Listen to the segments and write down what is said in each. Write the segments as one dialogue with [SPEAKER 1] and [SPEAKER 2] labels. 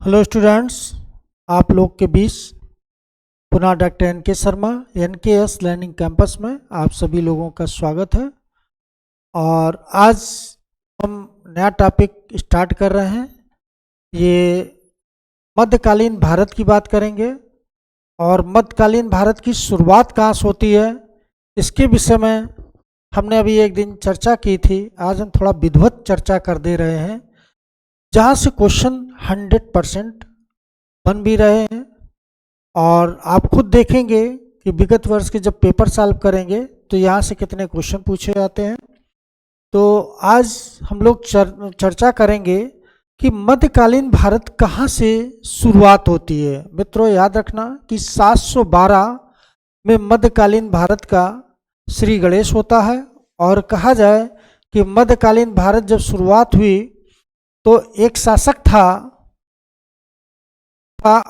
[SPEAKER 1] Hello students, आप लोग के बीच पुनः doctor NK. Sharma NKS. Learning campus में आप सभी लोगों का स्वागत है। और आज हम नया टॉपिक स्टार्ट कर रहे हैं। ये मध्यकालीन भारत की बात करेंगे और मध्यकालीन भारत की शुरुआत कहाँ से होती है इसके विषय में हमने अभी एक दिन चर्चा की थी। आज हम थोड़ा विधिवत चर्चा कर दे रहे हैं, जहाँ से क्वेश्चन 100% बन भी रहे हैं। और आप खुद देखेंगे कि विगत वर्ष के जब पेपर सॉल्व करेंगे तो यहाँ से कितने क्वेश्चन पूछे जाते हैं। तो आज हम लोग चर्चा करेंगे कि मध्यकालीन भारत कहाँ से शुरुआत होती है। मित्रों, याद रखना कि 712 में मध्यकालीन भारत का श्री गणेश होता है। और कहा जाए कि मध्यकालीन भारत जब शुरुआत हुई तो एक शासक था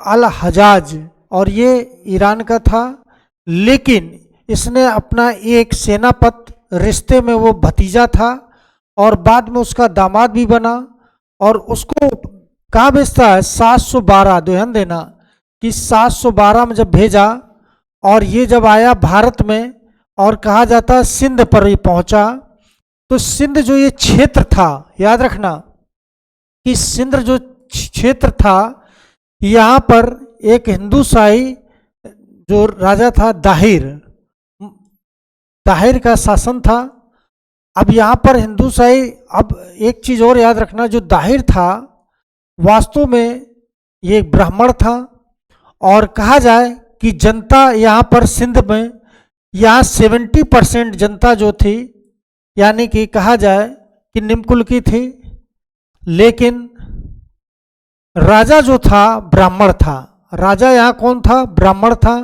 [SPEAKER 1] अल हजाज, और ये ईरान का था। लेकिन इसने अपना एक सेनापति, रिश्ते में वो भतीजा था और बाद में उसका दामाद भी बना, और उसको कहाँ भेजता है 712, ध्यान देना कि 712 में जब भेजा और ये जब आया भारत में, और कहा जाता है सिंध पर ये पहुंचा। तो सिंध जो ये क्षेत्र था, याद रखना कि सिंध जो क्षेत्र था, यहाँ पर एक हिंदूशाही जो राजा था दाहिर का शासन था। अब यहाँ पर हिंदूशाही, अब एक चीज और याद रखना, जो दाहिर था वास्तव में ये ब्राह्मण था। और कहा जाए कि जनता यहाँ पर सिंध में, यहाँ 70% जनता जो थी, यानी कि कहा जाए कि निम्न कुल की थी, लेकिन राजा जो था ब्राह्मण था। राजा यहाँ कौन था? ब्राह्मण था।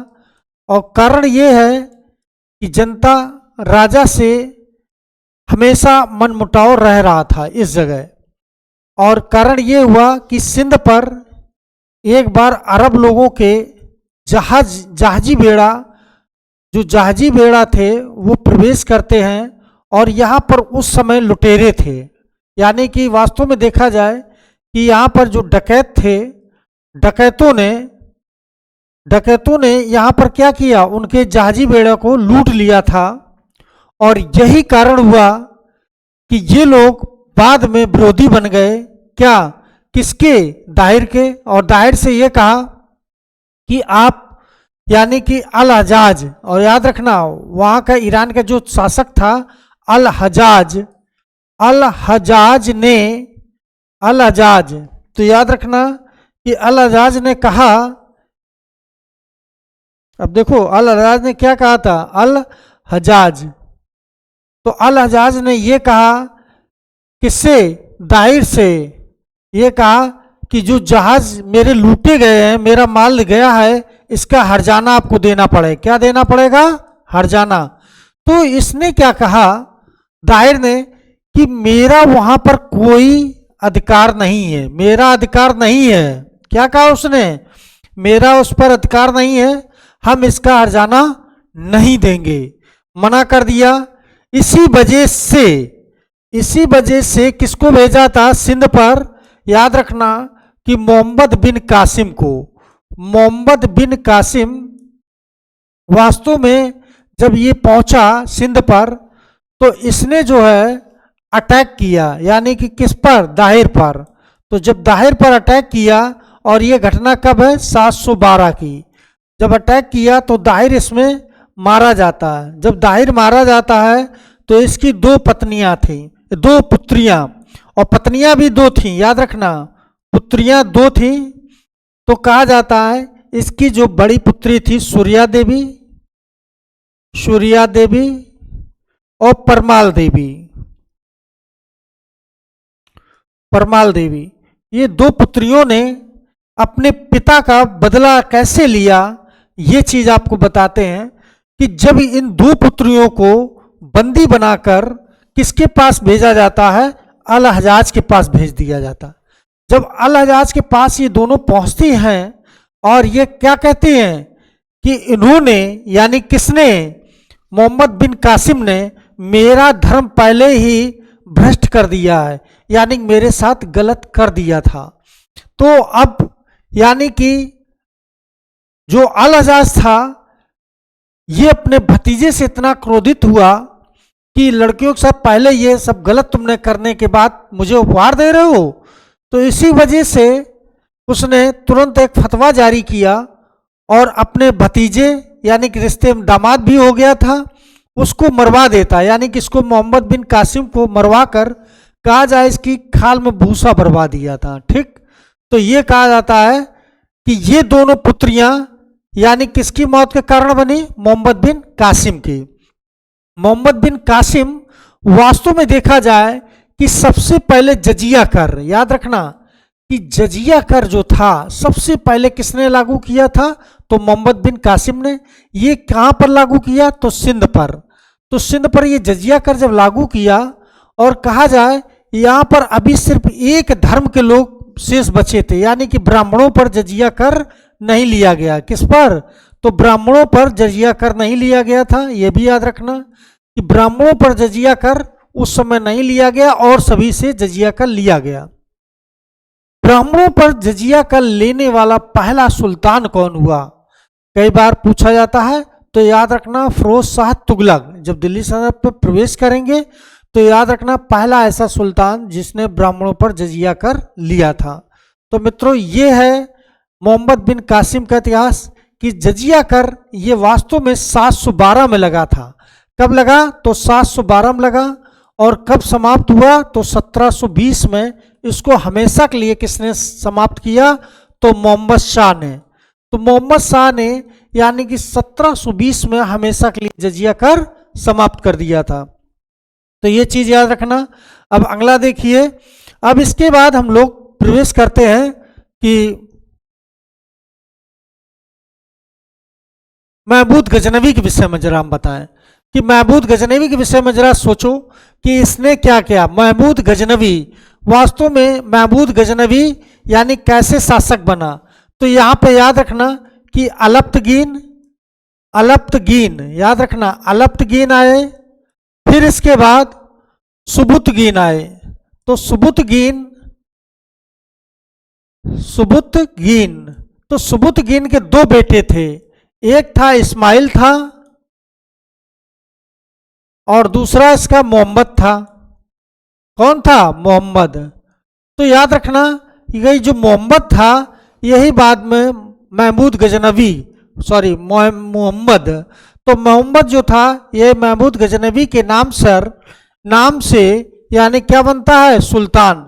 [SPEAKER 1] और कारण ये है कि जनता राजा से हमेशा मनमुटाव रह रहा था इस जगह। और कारण ये हुआ कि सिंध पर एक बार अरब लोगों के जहाजी बेड़ा, जो जहाजी बेड़ा थे, वो प्रवेश करते हैं। और यहाँ पर उस समय लुटेरे थे, यानी कि वास्तव में देखा जाए कि यहाँ पर जो डकैत थे, डकैतों ने यहाँ पर क्या किया, उनके जहाजी बेड़े को लूट लिया था। और यही कारण हुआ कि ये लोग बाद में विरोधी बन गए। क्या? किसके? दाहिर के। और दाहिर से ये कहा कि आप, यानी कि अल हजाज, और याद रखना वहाँ का ईरान का जो शासक था अल हजाज, तो याद रखना कि अल हजाज ने कहा, अब देखो अल हजाज ने क्या कहा था, तो अल हजाज ने ये कहा, किससे? दाहिर से ये कहा कि जो जहाज मेरे लूटे गए हैं, मेरा माल गया है, इसका हर्जाना आपको देना पड़ेगा। क्या देना पड़ेगा? हर्जाना। तो इसने क्या कहा, दाहिर ने, कि मेरा वहां पर कोई अधिकार नहीं है, मेरा अधिकार नहीं है। क्या कहा उसने? मेरा उस पर अधिकार नहीं है, हम इसका हर्जाना नहीं देंगे, मना कर दिया। इसी वजह से किसको भेजा था सिंध पर? याद रखना कि मोहम्मद बिन कासिम को। मोहम्मद बिन कासिम वास्तव में जब ये पहुंचा सिंध पर, तो इसने जो है अटैक किया, यानी कि किस पर? दाहिर पर। तो जब दाहिर पर अटैक किया, और ये घटना कब है? 712 की। जब अटैक किया तो दाहिर इसमें मारा जाता है। जब दाहिर मारा जाता है तो इसकी 2 पत्नियां थीं, 2 पुत्रियां, और पत्नियां भी 2 थीं, याद रखना, पुत्रियां 2 थीं। तो कहा जाता है इसकी जो बड़ी पुत्री थी सूर्या देवी और परमाल देवी, ये 2 पुत्रियों ने अपने पिता का बदला कैसे लिया, ये चीज आपको बताते हैं। कि जब इन 2 पुत्रियों को बंदी बनाकर किसके पास भेजा जाता है? अल हजाज के पास भेज दिया जाता। जब अल हजाज के पास ये दोनों पहुंचती हैं, और ये क्या कहते हैं कि इन्होंने, यानी किसने? मोहम्मद बिन कासिम ने मेरा धर्म पहले ही भ्रष्ट कर दिया है, यानी मेरे साथ गलत कर दिया था। तो अब यानी कि जो अल हजाज था ये अपने भतीजे से इतना क्रोधित हुआ कि लड़कियों के साथ पहले ये सब गलत तुमने करने के बाद मुझे उपहार दे रहे हो। तो इसी वजह से उसने तुरंत एक फतवा जारी किया और अपने भतीजे यानी कि रिश्ते में दामाद भी हो गया था उसको मरवा देता, यानी कि इसको मोहम्मद बिन कासिम को मरवा कर कहा जाए इसकी खाल में भूसा भरवा दिया था। ठीक, तो ये कहा जाता है कि ये दोनों पुत्रियां यानी किसकी मौत के कारण बनी, मोहम्मद बिन कासिम की। मोहम्मद बिन कासिम वास्तव में देखा जाए कि सबसे पहले जजिया कर, याद रखना कि जजिया कर जो था सबसे पहले किसने लागू किया था, तो मोहम्मद बिन कासिम ने। ये कहां पर लागू किया, तो सिंध पर। तो सिंध पर ये जजिया कर जब लागू किया और कहा जाए यहां पर अभी सिर्फ एक धर्म के लोग शेष बचे थे, यानी कि ब्राह्मणों पर जजिया कर नहीं लिया गया। किस पर, तो ब्राह्मणों पर जजिया कर नहीं लिया गया था। यह भी याद रखना कि ब्राह्मणों पर जजिया कर उस समय नहीं लिया गया और सभी से जजिया कर लिया गया। ब्राह्मणों पर जजिया कर लेने वाला पहला सुल्तान कौन हुआ, कई बार पूछा जाता है। तो याद रखना फिरोज शाह तुगलक जब दिल्ली सल्तनत पर प्रवेश करेंगे तो याद रखना पहला ऐसा सुल्तान जिसने ब्राह्मणों पर जजिया कर लिया था। तो मित्रों ये है मोहम्मद बिन कासिम का इतिहास कि जजिया कर ये वास्तव में 712 में लगा था। कब लगा, तो 712 में लगा और कब समाप्त हुआ, तो 1720 में इसको हमेशा के लिए किसने समाप्त किया, तो मोहम्मद शाह ने। तो मोहम्मद शाह ने यानी कि 1720 में हमेशा के लिए जजिया कर समाप्त कर दिया था। तो ये चीज याद रखना। अब अगला देखिए, अब इसके बाद हम लोग प्रवेश करते हैं कि महमूद गजनवी के विषय में जरा हम बताएं कि महमूद गजनवी के विषय में जरा सोचो कि इसने क्या किया। महमूद गजनवी वास्तव में महमूद गजनवी यानी कैसे शासक बना, तो यहां पे याद रखना कि अलप्तगीन याद रखना, अलप्तगीन आए, फिर इसके बाद सुबुतगीन आए। तो सुबुतगीन तो सुबुतगीन के दो बेटे थे, एक था इस्माइल था और दूसरा इसका मोहम्मद था। कौन था, मोहम्मद। तो याद रखना ये जो मोहम्मद था यही बाद में महमूद गजनवी मोहम्मद। तो मोहम्मद जो था ये महमूद गजनवी के नाम से यानी क्या बनता है, सुल्तान।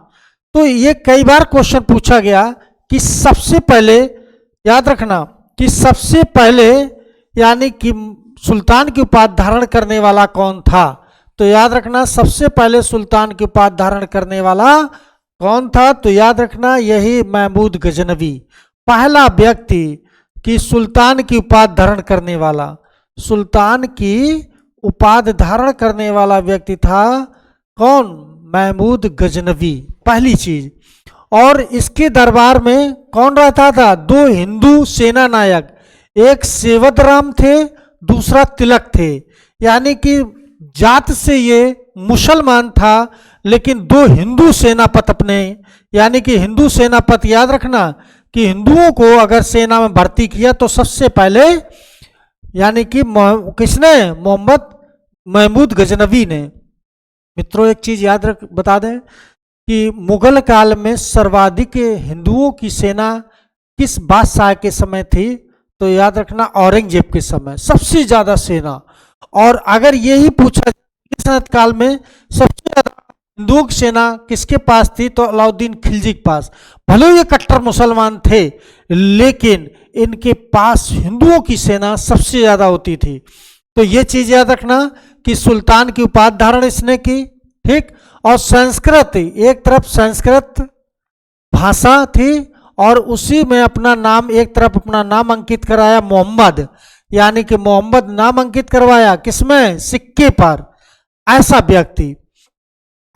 [SPEAKER 1] तो ये कई बार क्वेश्चन पूछा गया कि सबसे पहले याद रखना कि सबसे पहले यानी कि सुल्तान की उपाधि धारण करने वाला कौन था। तो याद रखना सबसे पहले सुल्तान की उपाधि धारण करने वाला कौन था, तो याद रखना यही महमूद गजनवी, पहला व्यक्ति कि सुल्तान की उपाधि धारण करने वाला, सुल्तान की उपाधि धारण करने वाला व्यक्ति था कौन, महमूद गजनवी, पहली चीज। और इसके दरबार में कौन रहता था, दो हिंदू सेना नायक, एक सेवदराम थे दूसरा तिलक थे, यानी कि जात से ये मुसलमान था लेकिन दो हिंदू सेनापति अपने, यानी कि हिंदू सेनापति, याद रखना कि हिंदुओं को अगर सेना में भर्ती किया तो सबसे पहले यानी कि किसने, महमूद गजनवी ने। मित्रों एक चीज याद बता दें कि मुगल काल में सर्वाधिक हिंदुओं की सेना किस बादशाह के समय थी, तो याद रखना औरंगजेब के समय सबसे ज्यादा सेना। और अगर यही पूछा सल्तनत काल में सबसे ज्यादा हिंदुओं की सेना किसके पास थी, तो अलाउद्दीन खिलजी के पास। भले ये कट्टर मुसलमान थे लेकिन इनके पास हिंदुओं की सेना सबसे ज्यादा होती थी। तो ये चीज याद रखना कि सुल्तान की उपाधि धारण इसने की, ठीक। और संस्कृत, एक तरफ संस्कृत भाषा थी और उसी में अपना नाम, एक तरफ अपना नाम अंकित कराया मोहम्मद, यानी कि मोहम्मद नाम अंकित करवाया किसमें, सिक्के पर, ऐसा व्यक्ति।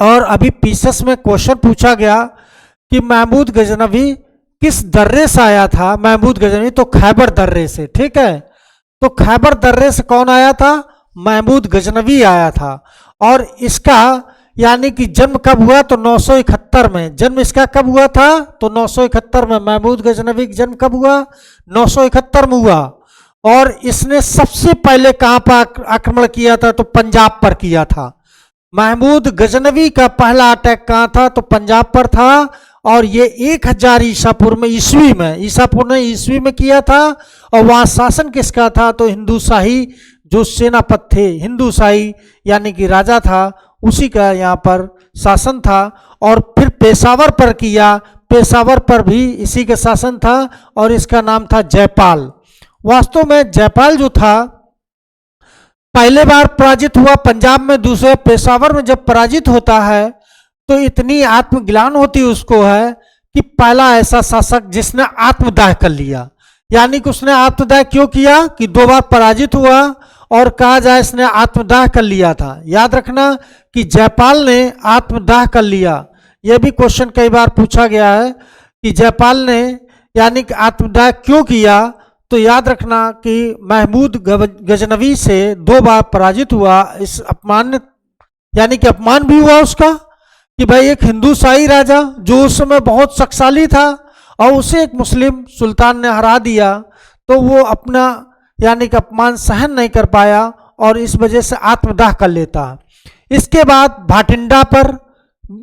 [SPEAKER 1] और अभी पीसस में क्वेश्चन पूछा गया कि महमूद गजनवी किस दर्रे से आया था। महमूद गजनवी तो खैबर दर्रे से, ठीक है। तो खैबर दर्रे से कौन आया था, महमूद गजनवी आया था। और इसका यानी कि जन्म कब हुआ तो 971 में। जन्म इसका कब हुआ था तो 971 में। महमूद गजनवी का जन्म कब हुआ 971 में हुआ। और इसने सबसे पहले कहां पर आक्रमण किया था तो पंजाब पर किया था। महमूद गजनवी का पहला अटैक कहां था तो पंजाब पर था। और ये 1000 ईसापुर ने ईस्वी में किया था। और वहां शासन किसका था तो हिंदू शाही जो सेनापति थे, हिंदू शाही यानी कि राजा था, उसी का यहाँ पर शासन था। और फिर पेशावर पर किया, पेशावर पर भी इसी का शासन था और इसका नाम था जयपाल। वास्तव में जयपाल जो था पहले बार पराजित हुआ पंजाब में, दूसरे पेशावर में जब पराजित होता है तो इतनी आत्मग्लानि होती उसको है कि पहला ऐसा शासक जिसने आत्मदाह कर लिया। यानी कि उसने आत्मदाह क्यों किया कि 2 बार पराजित हुआ और कहा जाए इसने आत्मदाह कर लिया था। याद रखना कि जयपाल ने आत्मदाह कर लिया। यह भी क्वेश्चन कई बार पूछा गया है कि जयपाल ने यानी कि आत्मदाह क्यों किया। तो याद रखना कि महमूद गजनवी से 2 बार पराजित हुआ। इस अपमान यानी कि अपमान भी हुआ उसका कि भाई एक हिंदू शाही राजा जो उस समय बहुत शक्तिशाली था और उसे एक मुस्लिम सुल्तान ने हरा दिया, तो वो अपना यानी कि अपमान सहन नहीं कर पाया और इस वजह से आत्मदाह कर लेता। इसके बाद भाटिंडा पर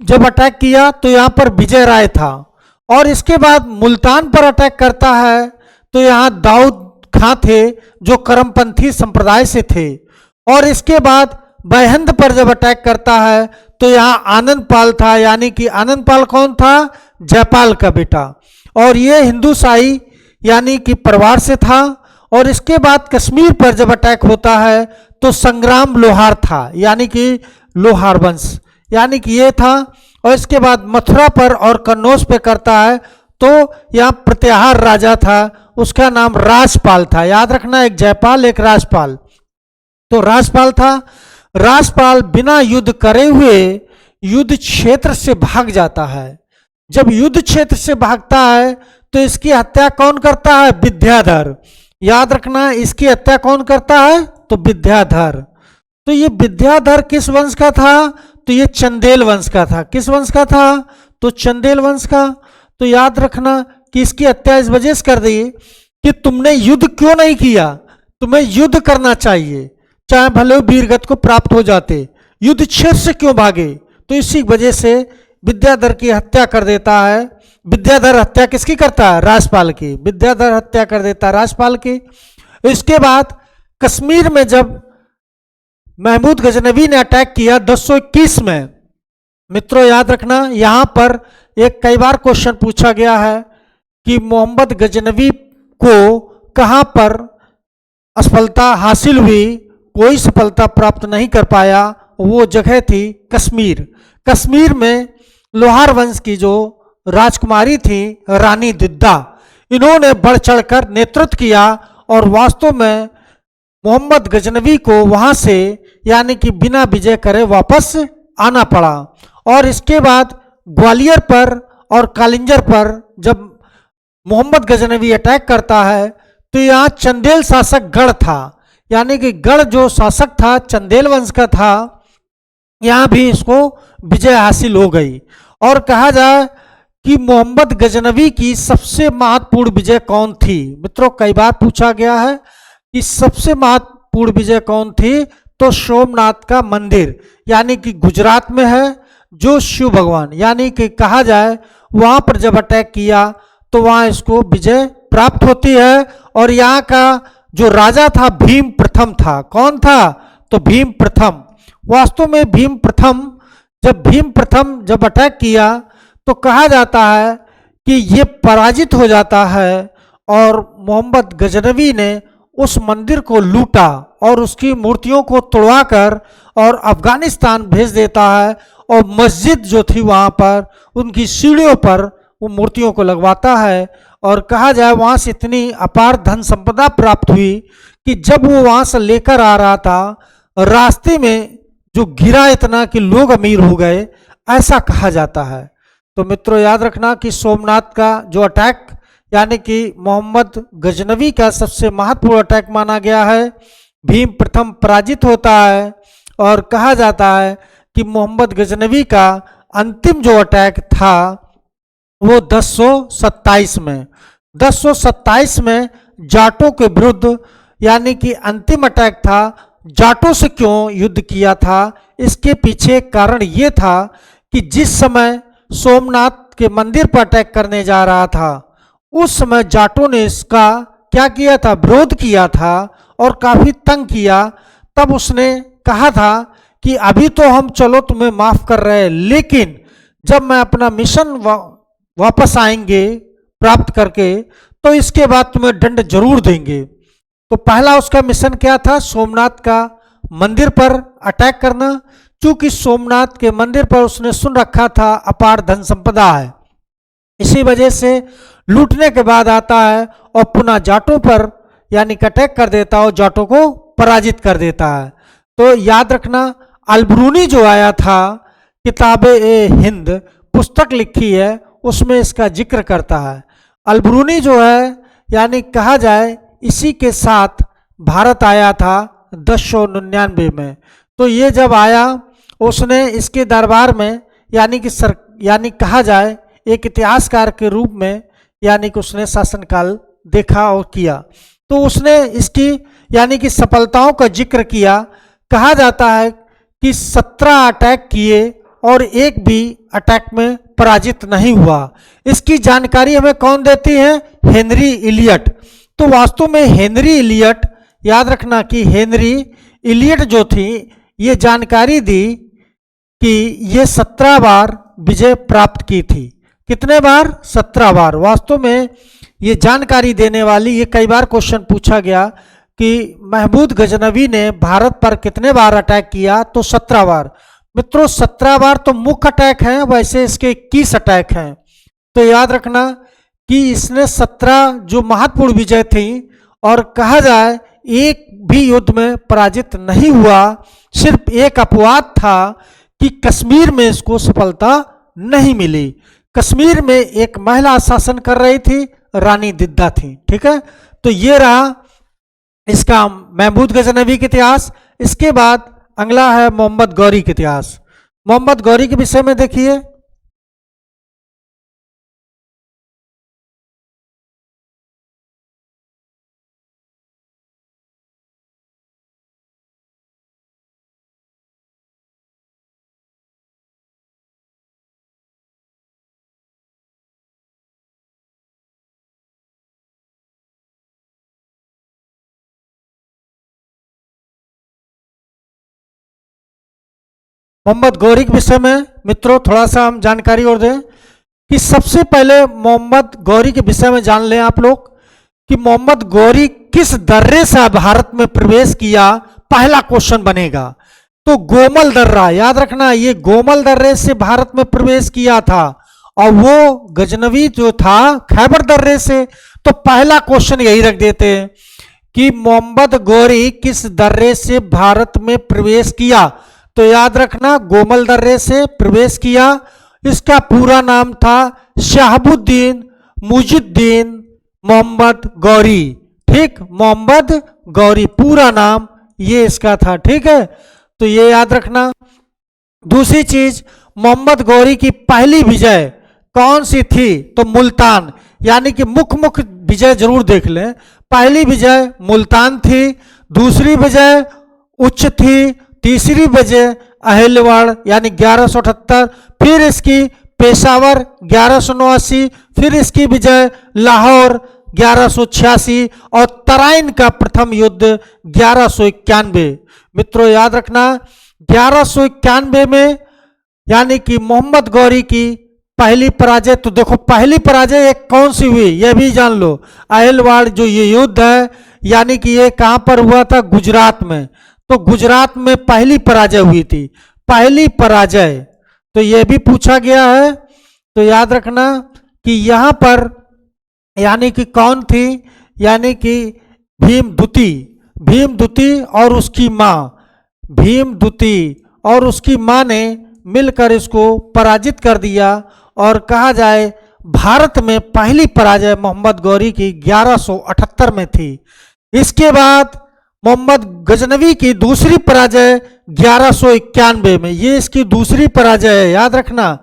[SPEAKER 1] जब अटैक किया तो यहाँ पर विजय राय था। और इसके बाद मुल्तान पर अटैक करता है तो यहाँ दाऊद खां थे जो करमपंथी संप्रदाय से थे। और इसके बाद बैहंद पर जब अटैक करता है तो यहाँ आनंद पाल था। यानी कि आनंद पाल कौन था जयपाल का बेटा, और ये हिंदू शाही यानी कि परिवार से था। और इसके बाद कश्मीर पर जब अटैक होता है तो संग्राम लोहार था, यानी कि लोहार वंश, यानी कि ये था। और इसके बाद मथुरा पर और कन्नौज पे करता है तो यहाँ प्रत्याहार राजा था, उसका नाम राजपाल था। याद रखना एक जयपाल एक राजपाल। तो राजपाल था। राजपाल बिना युद्ध करे हुए युद्ध क्षेत्र से भाग जाता है। जब युद्ध क्षेत्र से भागता है तो इसकी हत्या कौन करता है विद्याधर। याद रखना इसकी हत्या कौन करता है तो विद्याधर। तो ये विद्याधर किस वंश का था तो ये चंदेल वंश का था। किस वंश का था तो चंदेल वंश का। तो याद रखना कि इसकी हत्या इस वजह से कर दी कि तुमने युद्ध क्यों नहीं किया, तुम्हें युद्ध करना चाहिए, चाहे भले वीरगति को प्राप्त हो जाते, युद्ध क्षेत्र से क्यों भागे। तो इसी वजह से विद्याधर की हत्या कर देता है। विद्याधर हत्या किसकी करता है राजपाल की। विद्याधर हत्या कर देता है राजपाल की। इसके बाद कश्मीर में जब महमूद गजनवी ने अटैक किया 1021 में, मित्रों याद रखना यहां पर एक कई बार क्वेश्चन पूछा गया है कि मोहम्मद गजनवी को कहां पर असफलता हासिल हुई, कोई सफलता प्राप्त नहीं कर पाया। वो जगह थी कश्मीर। कश्मीर में लोहार वंश की जो राजकुमारी थी रानी दिद्दा, इन्होंने बढ़ चढ़कर नेतृत्व किया और वास्तव में मोहम्मद गजनवी को वहां से यानी कि बिना विजय करे वापस आना पड़ा। और इसके बाद ग्वालियर पर और कालिंजर पर जब मोहम्मद गजनवी अटैक करता है तो यहाँ चंदेल शासक गढ़ था, यानी कि गढ़ जो शासक था चंदेल वंश का था, यहाँ भी इसको विजय हासिल हो गई। और कहा जाए कि मोहम्मद गजनवी की सबसे महत्वपूर्ण विजय कौन थी। मित्रों कई बार पूछा गया है कि सबसे महत्वपूर्ण विजय कौन थी, तो सोमनाथ का मंदिर यानी कि गुजरात में है, जो शिव भगवान यानी कि कहा जाए वहां पर जब अटैक किया तो वहां इसको विजय प्राप्त होती है। और यहाँ का जो राजा था भीम प्रथम था। कौन था तो भीम प्रथम। वास्तव में भीम प्रथम जब अटैक किया तो कहा जाता है कि ये पराजित हो जाता है और मोहम्मद गजनवी ने उस मंदिर को लूटा और उसकी मूर्तियों को तोड़वाकर और अफगानिस्तान भेज देता है। और मस्जिद जो थी वहाँ पर उनकी सीढ़ियों पर वो मूर्तियों को लगवाता है। और कहा जाए वहाँ से इतनी अपार धन संपदा प्राप्त हुई कि जब वो वहाँ से लेकर आ रहा था रास्ते में जो गिरा इतना कि लोग अमीर हो गए, ऐसा कहा जाता है। तो मित्रों याद रखना कि सोमनाथ का जो अटैक यानी कि मोहम्मद गजनवी का सबसे महत्वपूर्ण अटैक माना गया है। भीम प्रथम पराजित होता है और कहा जाता है कि मोहम्मद गजनवी का अंतिम जो अटैक था वो 1027 में 1027 में जाटों के विरुद्ध, यानी कि अंतिम अटैक था। जाटों से क्यों युद्ध किया था, इसके पीछे कारण ये था कि जिस समय सोमनाथ के मंदिर पर अटैक करने जा रहा था, उस समय जाटों ने इसका क्या किया था, विरोध किया था और काफी तंग किया। तब उसने कहा था कि अभी तो हम चलो तुम्हें माफ कर रहे हैं, लेकिन जब मैं अपना मिशन वापस आएंगे प्राप्त करके, तो इसके बाद तुम्हें दंड जरूर देंगे। तो पहला उसका मिशन क्या था, सोमनाथ का मंदिर पर अटैक करना। चूंकि सोमनाथ के मंदिर पर उसने सुन रखा था अपार धन संपदा है, इसी वजह से लूटने के बाद आता है और पुनः जाटों पर यानी अटैक कर देता है और जाटों को पराजित कर देता है। तो याद रखना, अलबरूनी जो आया था, किताब-ए-हिंद पुस्तक लिखी है, उसमें इसका जिक्र करता है। अलबरूनी जो है यानी कहा जाए इसी के साथ भारत आया था 1099 में। तो ये जब आया, उसने इसके दरबार में यानी कहा जाए एक इतिहासकार के रूप में यानी कि उसने शासनकाल देखा और किया। तो उसने इसकी यानी कि सफलताओं का जिक्र किया। कहा जाता है कि 17 अटैक किए और एक भी अटैक में पराजित नहीं हुआ। इसकी जानकारी हमें कौन देती है, हेनरी इलियट। तो वास्तव में हेनरी इलियट, याद रखना कि हेनरी इलियट जो थी, ये जानकारी दी कि ये 17 बार विजय प्राप्त की थी। कितने बार, 17 बार। वास्तव में ये जानकारी देने वाली, ये कई बार क्वेश्चन पूछा गया कि महमूद गजनवी ने भारत पर कितने बार अटैक किया, तो 17 बार। मित्रों 17 बार तो मुख्य अटैक हैं, वैसे इसके 21 अटैक हैं। तो याद रखना कि इसने 17 जो महत्वपूर्ण विजय थी, और कहा जाए एक भी युद्ध में पराजित नहीं हुआ। सिर्फ एक अपवाद था कि कश्मीर में इसको सफलता नहीं मिली। कश्मीर में एक महिला शासन कर रही थी, रानी दिद्दा थी। ठीक है, तो ये रहा इसका महमूद गजनवी का इतिहास। इसके बाद अगला है मोहम्मद गौरी का इतिहास। मोहम्मद गौरी के विषय में देखिए, मोहम्मद गौरी के विषय में मित्रों थोड़ा सा हम जानकारी और दें कि सबसे पहले मोहम्मद गौरी के विषय में जान लें आप लोग कि मोहम्मद गौरी किस दर्रे से भारत में प्रवेश किया। पहला क्वेश्चन बनेगा। तो गोमल दर्रा, याद रखना, ये गोमल दर्रे से भारत में प्रवेश किया था, और वो गजनवी जो था खैबर दर्रे से। तो पहला क्वेश्चन यही रख देते हैं कि मोहम्मद गौरी किस दर्रे से भारत में प्रवेश किया। तो याद रखना, गोमल दर्रे से प्रवेश किया। इसका पूरा नाम था शहाबुद्दीन मुजुद्दीन मोहम्मद गौरी। ठीक, मोहम्मद गौरी पूरा नाम ये इसका था। ठीक है, तो ये याद रखना। दूसरी चीज, मोहम्मद गौरी की पहली विजय कौन सी थी, तो मुल्तान। यानी कि मुख्य विजय जरूर देख लें। पहली विजय मुल्तान थी, दूसरी विजय उच्च थी, तीसरी विजय अहिलवाड़ यानी 1178, फिर इसकी पेशावर 1189, फिर इसकी विजय लाहौर 1186 और तराइन का प्रथम युद्ध 1191। मित्रों याद रखना, 1191 में यानी कि मोहम्मद गौरी की पहली पराजय। तो देखो पहली पराजय एक कौन सी हुई, यह भी जान लो। अहिलवाड़ जो ये युद्ध है, यानी कि ये कहां पर हुआ था, गुजरात में। तो गुजरात में पहली पराजय हुई थी, पहली पराजय। तो यह भी पूछा गया है। तो याद रखना कि यहां पर यानी कि कौन थी, यानी कि भीमदूती। भीमदूती और उसकी मां, भीमदूती और उसकी मां ने मिलकर इसको पराजित कर दिया। और कहा जाए भारत में पहली पराजय मोहम्मद गौरी की 1178 में थी। इसके बाद मोहम्मद गजनवी की दूसरी पराजय 1191 में। ये इसकी दूसरी पराजय है, याद रखना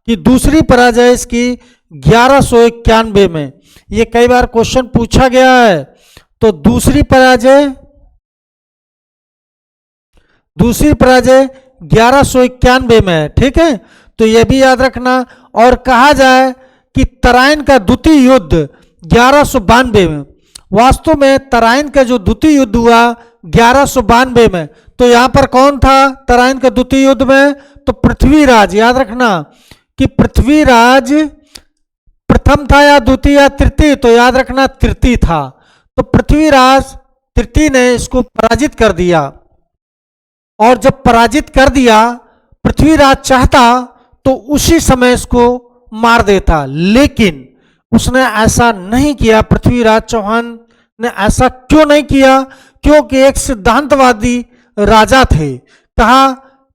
[SPEAKER 1] कि दूसरी पराजय इसकी 1191 में। ये कई बार क्वेश्चन पूछा गया है। तो दूसरी पराजय 1191 में है, ठीक है। तो यह भी याद रखना। और कहा जाए कि तराइन का द्वितीय युद्ध 1192 में। वास्तव में तराइन का जो द्वितीय युद्ध हुआ 1192 में, तो यहां पर कौन था तराइन के द्वितीय युद्ध में? तो पृथ्वीराज। याद रखना कि पृथ्वीराज प्रथम था या द्वितीय या तृतीय? तो याद रखना तृतीय था। तो पृथ्वीराज तृतीय ने इसको पराजित कर दिया। और जब पराजित कर दिया, पृथ्वीराज चाहता तो उसी समय इसको मार देता, लेकिन उसने ऐसा नहीं किया। पृथ्वीराज चौहान ने ऐसा क्यों नहीं किया? क्योंकि एक सिद्धांतवादी राजा थे। कहा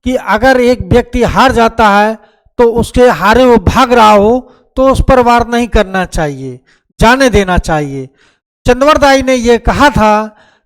[SPEAKER 1] कि अगर एक व्यक्ति हार जाता है तो उसके हारे वो भाग रहा हो तो उस पर वार नहीं करना चाहिए, जाने देना चाहिए। चंद्रवरदाई ने यह कहा था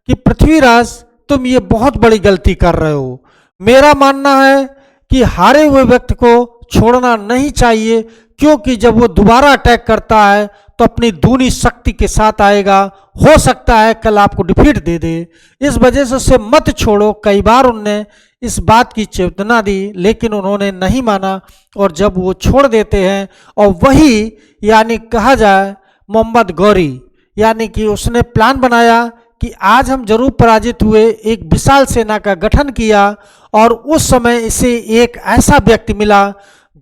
[SPEAKER 1] कि पृथ्वीराज तुम ये बहुत बड़ी गलती कर रहे हो। मेरा मानना है कि हारे हुए व्यक्ति को छोड़ना नहीं चाहिए, क्योंकि जब वो दोबारा अटैक करता है तो अपनी दूनी शक्ति के साथ आएगा। हो सकता है कल आपको डिफीट दे दे। इस वजह से उसे मत छोड़ो। कई बार उनने इस बात की चेतना दी, लेकिन उन्होंने नहीं माना। और जब वो छोड़ देते हैं, और वही यानी कहा जाए मोहम्मद गौरी, यानी कि उसने प्लान बनाया कि आज हम जरूर पराजित हुए, एक विशाल सेना का गठन किया। और उस समय इसे एक ऐसा व्यक्ति मिला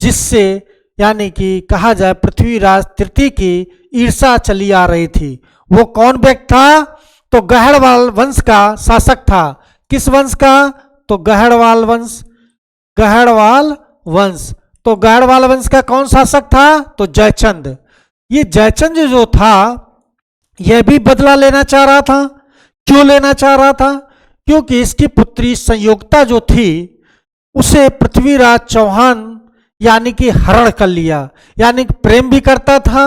[SPEAKER 1] जिससे यानी कि कहा जाए पृथ्वीराज तृतीय की ईर्ष्या चली आ रही थी। वो कौन व्यक्ति था? तो गहड़वाल वंश का शासक था। किस वंश का? तो गहड़वाल वंश। गहड़वाल वंश। तो गहड़वाल वंश का कौन शासक था? तो जयचंद। ये जयचंद जो था यह भी बदला लेना चाह रहा था। क्यों लेना चाह रहा था? क्योंकि इसकी पुत्री संयोगता जो थी उसे पृथ्वीराज चौहान यानी कि हरण कर लिया, यानी कि प्रेम भी करता था।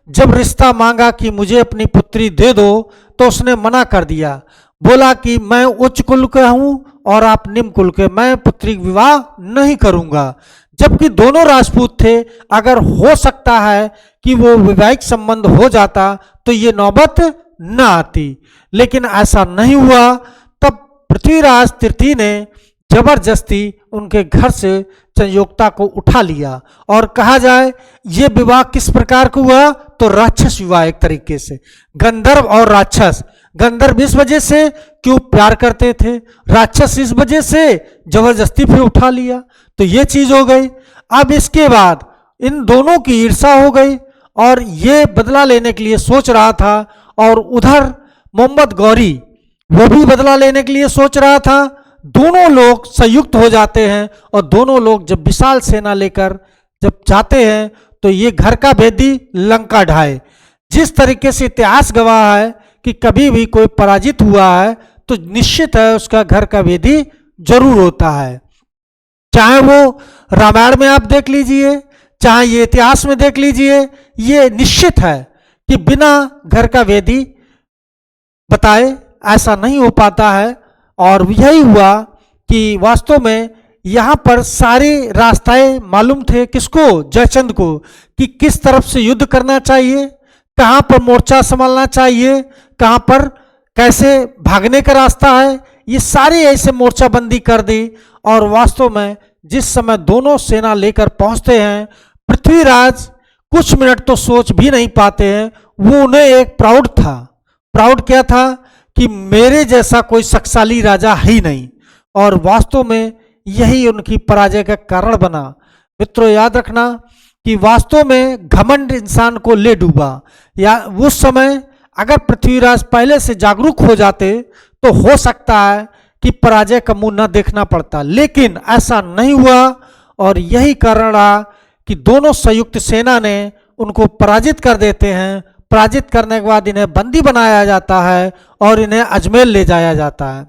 [SPEAKER 1] जब रिश्ता मांगा कि मुझे अपनी पुत्री दे दो, तो उसने मना कर दिया। बोला कि मैं उच्च कुल का हूं और आप निम्न कुल के, मैं पुत्री विवाह नहीं करूंगा। जबकि दोनों राजपूत थे। अगर हो सकता है कि वो वैवाहिक संबंध हो जाता तो ये नौबत न आती, लेकिन ऐसा नहीं हुआ। तब पृथ्वीराज तृतीय ने जबरदस्ती उनके घर से संयोगता को उठा लिया। और कहा जाए ये विवाह किस प्रकार का हुआ? तो राक्षस विवाह, एक तरीके से गंधर्व और राक्षस। गंधर्व इस वजह से क्यों प्यार करते थे, राक्षस इस वजह से जबरदस्ती फिर उठा लिया। तो ये चीज हो गई। अब इसके बाद इन दोनों की ईर्ष्या हो गई और ये बदला लेने के लिए सोच रहा था। और उधर मोहम्मद गौरी वो भी बदला लेने के लिए सोच रहा था। दोनों लोग संयुक्त हो जाते हैं और दोनों लोग जब विशाल सेना लेकर जब जाते हैं तो ये घर का भेदी लंका ढाए। जिस तरीके से इतिहास गवाह है कि कभी भी कोई पराजित हुआ है तो निश्चित है उसका घर का भेदी जरूर होता है। चाहे वो रामायण में आप देख लीजिए, चाहे ये इतिहास में देख लीजिए, ये निश्चित है कि बिना घर का वेदी बताए ऐसा नहीं हो पाता है। और यही हुआ कि वास्तव में यहाँ पर सारे रास्ते मालूम थे किसको? जयचंद को, कि किस तरफ से युद्ध करना चाहिए, कहाँ पर मोर्चा संभालना चाहिए, कहाँ पर कैसे भागने का रास्ता है। ये सारी ऐसे मोर्चाबंदी कर दी। और वास्तव में जिस समय दोनों सेना लेकर पहुंचते हैं, पृथ्वीराज कुछ मिनट तो सोच भी नहीं पाते हैं। वो उन्हें एक प्राउड था। प्राउड क्या था? कि मेरे जैसा कोई शक्तिशाली राजा ही नहीं। और वास्तव में यही उनकी पराजय का कारण बना। मित्रों याद रखना कि वास्तव में घमंड इंसान को ले डूबा। या उस समय अगर पृथ्वीराज पहले से जागरूक हो जाते तो हो सकता है कि पराजय का मुंह न देखना पड़ता, लेकिन ऐसा नहीं हुआ। और यही कारण रहा कि दोनों संयुक्त सेना ने उनको पराजित कर देते हैं। पराजित करने के बाद इन्हें बंदी बनाया जाता है और इन्हें अजमेर ले जाया जाता है।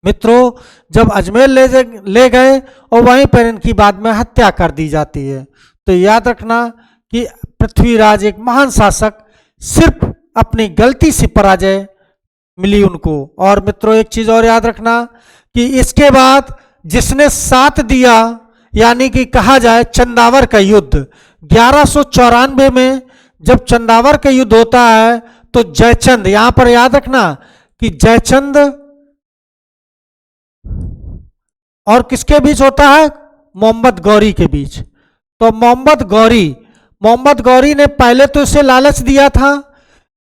[SPEAKER 1] मित्रों जब अजमेर ले गए और वहीं पर इनकी बाद में हत्या कर दी जाती है। तो याद रखना कि पृथ्वीराज एक महान शासक सिर्फ अपनी गलती से पराजय मिली उनको। और मित्रों एक चीज और याद रखना कि इसके बाद जिसने साथ दिया, यानी कि कहा जाए चंदावर का युद्ध, 1194 में जब चंदावर का युद्ध होता है तो जयचंद, यहां पर याद रखना कि जयचंद और किसके बीच होता है, मोहम्मद गौरी के बीच। तो मोहम्मद गौरी ने पहले तो इसे लालच दिया था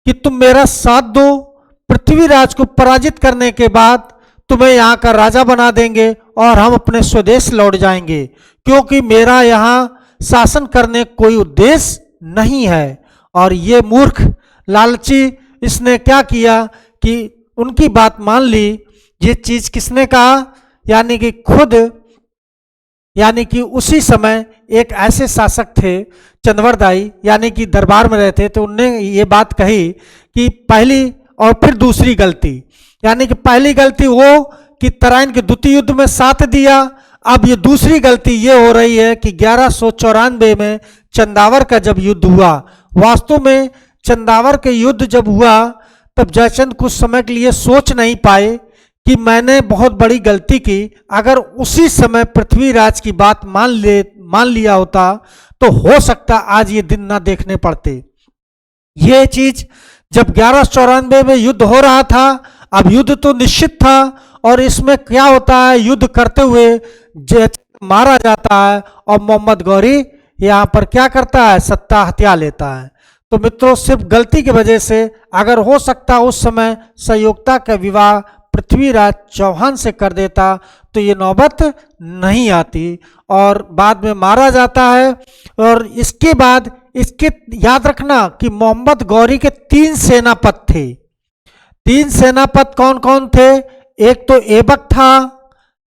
[SPEAKER 1] कि तुम मेरा साथ दो, पृथ्वीराज को पराजित करने के बाद तुम्हें यहाँ का राजा बना देंगे और हम अपने स्वदेश लौट जाएंगे, क्योंकि मेरा यहाँ शासन करने कोई उद्देश्य नहीं है। और ये मूर्ख लालची इसने क्या किया कि उनकी बात मान ली। ये चीज किसने कहा, यानी कि खुद, यानी कि उसी समय एक ऐसे शासक थे चंदवरदाई, यानी कि दरबार में रहते, तो उनने ये बात कही कि पहली और फिर दूसरी गलती, यानी कि पहली गलती वो कि तराइन के द्वितीय युद्ध में साथ दिया। अब ये दूसरी गलती ये हो रही है कि 1194 में चंदावर का जब युद्ध हुआ, वास्तव में चंदावर के युद्ध जब हुआ तब जयचंद कुछ समय के लिए सोच नहीं पाए कि मैंने बहुत बड़ी गलती की। अगर उसी समय पृथ्वीराज की बात मान लिया होता तो हो सकता आज ये दिन ना देखने पड़ते। ये चीज जब 1194 में युद्ध हो रहा था, अब युद्ध तो निश्चित था, और इसमें क्या होता है, युद्ध करते हुए जयचंद मारा जाता है और मोहम्मद गौरी यहाँ पर क्या करता है, सत्ता हत्या लेता है। तो मित्रों सिर्फ गलती की वजह से, अगर हो सकता उस समय संयोगता का विवाह पृथ्वीराज चौहान से कर देता तो ये नौबत नहीं आती, और बाद में मारा जाता है। और इसके बाद इसके याद रखना कि मोहम्मद गौरी के 3 सेनापति थे। 3 सेनापति कौन कौन थे, एक तो ऐबक था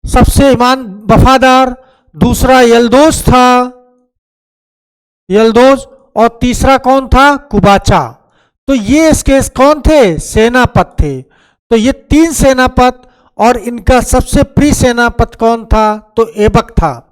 [SPEAKER 1] सबसे ईमान वफादार, दूसरा यल्दोज था, यल्दोज, और तीसरा कौन था, कुबाचा। तो ये इसके कौन थे, सेनापति थे। तो ये 3 सेनापति, और इनका सबसे प्रिय सेनापति कौन था, तो ऐबक था।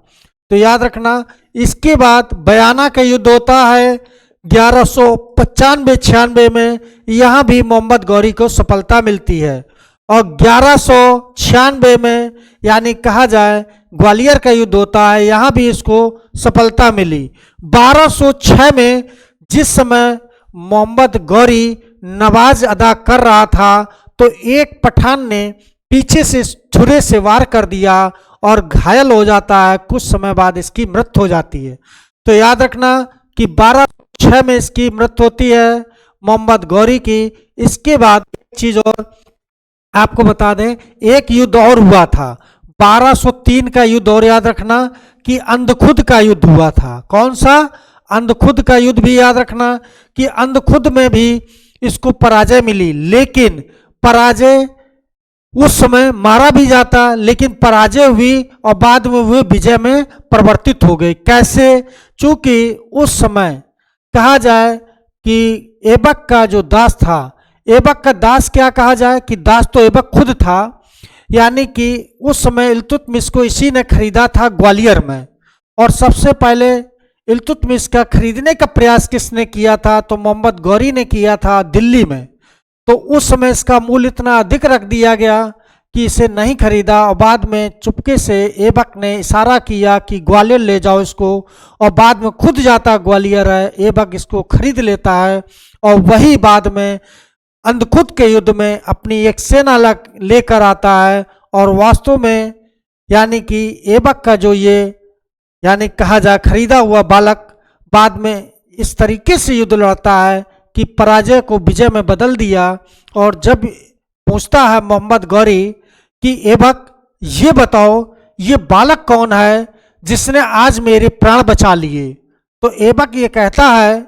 [SPEAKER 1] तो याद रखना इसके बाद बयाना का युद्ध होता है 1195-96 में, यहाँ भी मोहम्मद गौरी को सफलता मिलती है। और 1196 में यानी कहा जाए ग्वालियर का युद्ध होता है, यहाँ भी इसको सफलता मिली। 1206 में जिस समय मोहम्मद गौरी नवाज अदा कर रहा था तो एक पठान ने पीछे से छुरे से वार कर दिया और घायल हो जाता है, कुछ समय बाद इसकी मृत्यु हो जाती है। तो याद रखना कि 1206 में इसकी मृत्यु होती है मोहम्मद गौरी की। इसके बाद एक चीज और आपको बता दें, एक युद्ध और हुआ था 1203 का युद्ध, और याद रखना कि अंधखुद का युद्ध हुआ था। कौन सा, अंधखुद का युद्ध भी याद रखना कि अंधखुद में भी इसको पराजय मिली, लेकिन पराजय उस समय मारा भी जाता, लेकिन पराजय हुई और बाद में वे विजय में परिवर्तित हो गए। कैसे, चूंकि उस समय कहा जाए कि ऐबक का जो दास था, ऐबक का दास क्या कहा जाए कि दास तो ऐबक खुद था, यानी कि उस समय इल्तुतमिश को इसी ने खरीदा था ग्वालियर में। और सबसे पहले इल्तुतमिश का खरीदने का प्रयास किसने किया था, तो मोहम्मद गौरी ने किया था दिल्ली में। तो उस समय इसका मूल्य इतना अधिक रख दिया गया कि इसे नहीं खरीदा, और बाद में चुपके से ऐबक ने इशारा किया कि ग्वालियर ले जाओ इसको, और बाद में खुद जाता ग्वालियर है, ऐबक इसको खरीद लेता है, और वही बाद में अंधखुद के युद्ध में अपनी एक सेना लेकर आता है। और वास्तव में यानी कि ऐबक का जो ये यानी कहा जाए खरीदा हुआ बालक बाद में इस तरीके से युद्ध लड़ता है कि पराजय को विजय में बदल दिया। और जब पूछता है मोहम्मद गौरी कि ऐबक ये बताओ ये बालक कौन है जिसने आज मेरे प्राण बचा लिए, तो ऐबक ये कहता है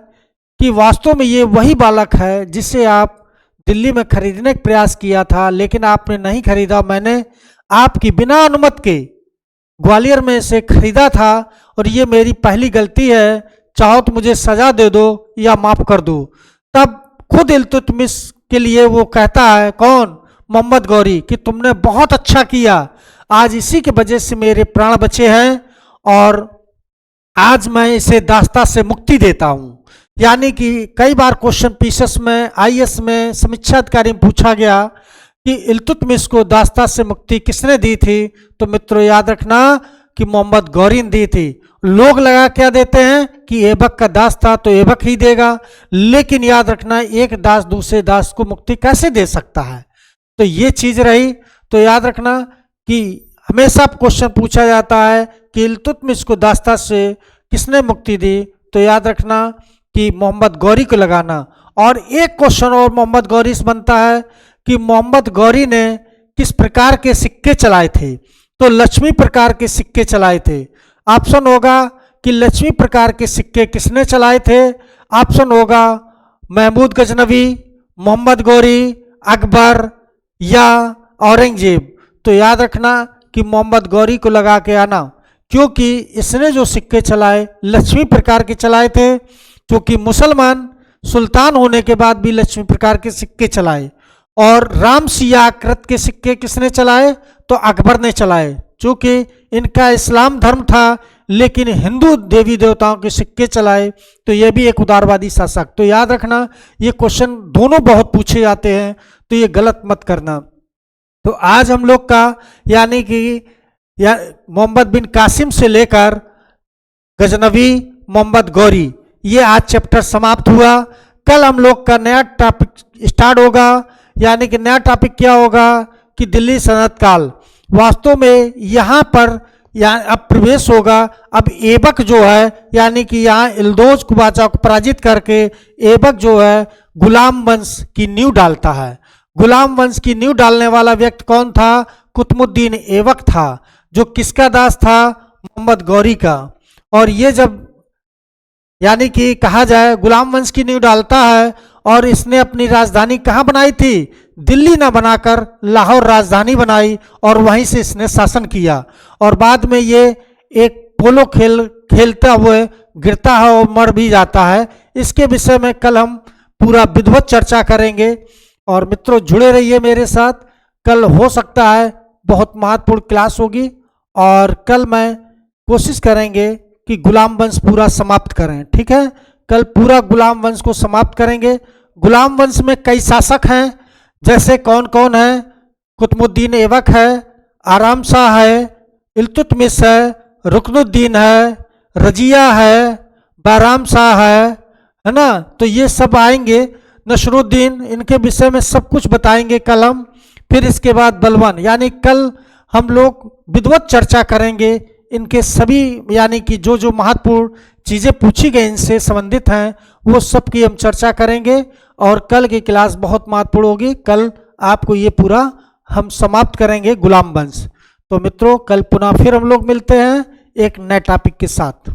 [SPEAKER 1] कि वास्तव में ये वही बालक है जिसे आप दिल्ली में खरीदने का प्रयास किया था, लेकिन आपने नहीं खरीदा, मैंने आपकी बिना अनुमति के ग्वालियर में से खरीदा था, और ये मेरी पहली गलती है, चाहो तो मुझे सजा दे दो या माफ कर दो। तब खुद इल्तुतमिश के लिए वो कहता है, कौन, मोहम्मद गौरी, कि तुमने बहुत अच्छा किया, आज इसी की वजह से मेरे प्राण बचे हैं, और आज मैं इसे दास्ता से मुक्ति देता हूं। यानी कि कई बार क्वेश्चन पीसीएस में, आईएएस में, समीक्षा अधिकारी में पूछा गया कि इल्तुतमिश को दास्ता से मुक्ति किसने दी थी? तो मित्रों याद रखना कि मोहम्मद गौरी ने दी थी। लोग लगा क्या देते हैं कि ऐबक का दास था तो ऐबक ही देगा, लेकिन याद रखना एक दास दूसरे दास को मुक्ति कैसे दे सकता है? तो ये चीज रही। तो याद रखना कि हमेशा क्वेश्चन पूछा जाता है कि इल्तुतमिश को दास्ता से किसने मुक्ति दी? तो याद रखना कि मोहम्मद गौरी को लगाना। और एक क्वेश्चन और मोहम्मद गौरी से बनता है कि मोहम्मद गौरी ने किस प्रकार के सिक्के चलाए थे? तो लक्ष्मी प्रकार के सिक्के चलाए थे। ऑप्शन होगा कि लक्ष्मी प्रकार के सिक्के किसने चलाए थे? ऑप्शन होगा महमूद गजनवी, मोहम्मद गौरी, अकबर या औरंगजेब। तो याद रखना कि मोहम्मद गौरी को लगा के आना, क्योंकि इसने जो सिक्के चलाए लक्ष्मी प्रकार के चलाए थे, क्योंकि मुसलमान सुल्तान होने के बाद भी लक्ष्मी प्रकार के सिक्के चलाए। और राम सिया आकृत के सिक्के किसने चलाए? तो अकबर ने चलाए, चूँकि इनका इस्लाम धर्म था लेकिन हिंदू देवी देवताओं के सिक्के चलाए, तो ये भी एक उदारवादी शासक। तो याद रखना ये क्वेश्चन दोनों बहुत पूछे जाते हैं, तो ये गलत मत करना। तो आज हम लोग का यानी कि मोहम्मद बिन कासिम से लेकर गजनवी, मोहम्मद गौरी, ये आज चैप्टर समाप्त हुआ। कल हम लोग का नया टॉपिक स्टार्ट होगा, यानी कि नया टॉपिक क्या होगा कि दिल्ली सल्तनत काल। वास्तव में यहाँ पर अब प्रवेश होगा। अब ऐबक जो है यानी कि यहाँ इल्दोज कुबाचा को पराजित करके ऐबक जो है गुलाम वंश की नींव डालता है। गुलाम वंश की नींव डालने वाला व्यक्ति कौन था? कुतुबुद्दीन ऐबक था, जो किसका दास था? मोहम्मद गौरी का। और ये जब यानी कि कहा जाए गुलाम वंश की नींव डालता है, और इसने अपनी राजधानी कहाँ बनाई थी? दिल्ली ना बनाकर लाहौर राजधानी बनाई, और वहीं से इसने शासन किया। और बाद में ये एक पोलो खेलता हुए गिरता है और मर भी जाता है। इसके विषय में कल हम पूरा विधिवत चर्चा करेंगे। और मित्रों जुड़े रहिए मेरे साथ, कल हो सकता है बहुत महत्वपूर्ण क्लास होगी, और कल मैं कोशिश करेंगे कि गुलाम वंश पूरा समाप्त करें। ठीक है, कल पूरा गुलाम वंश को समाप्त करेंगे। गुलाम वंश में कई शासक हैं, जैसे कौन कौन है? कुतुबुद्दीन ऐबक है, आराम शाह है, इल्तुतमिश है, रुकनुद्दीन है, रजिया है, बैराम शाह है ना। तो ये सब आएंगे, नसरुद्दीन, इनके विषय में सब कुछ बताएंगे कल हम। फिर इसके बाद बलवन, यानी कल हम लोग विधिवत चर्चा करेंगे इनके सभी, यानी कि जो जो महत्वपूर्ण चीज़ें पूछी गई इनसे संबंधित हैं वो सब की हम चर्चा करेंगे। और कल की क्लास बहुत महत्वपूर्ण होगी। कल आपको ये पूरा हम समाप्त करेंगे गुलाम वंश। तो मित्रों कल पुनः फिर हम लोग मिलते हैं एक नए टॉपिक के साथ।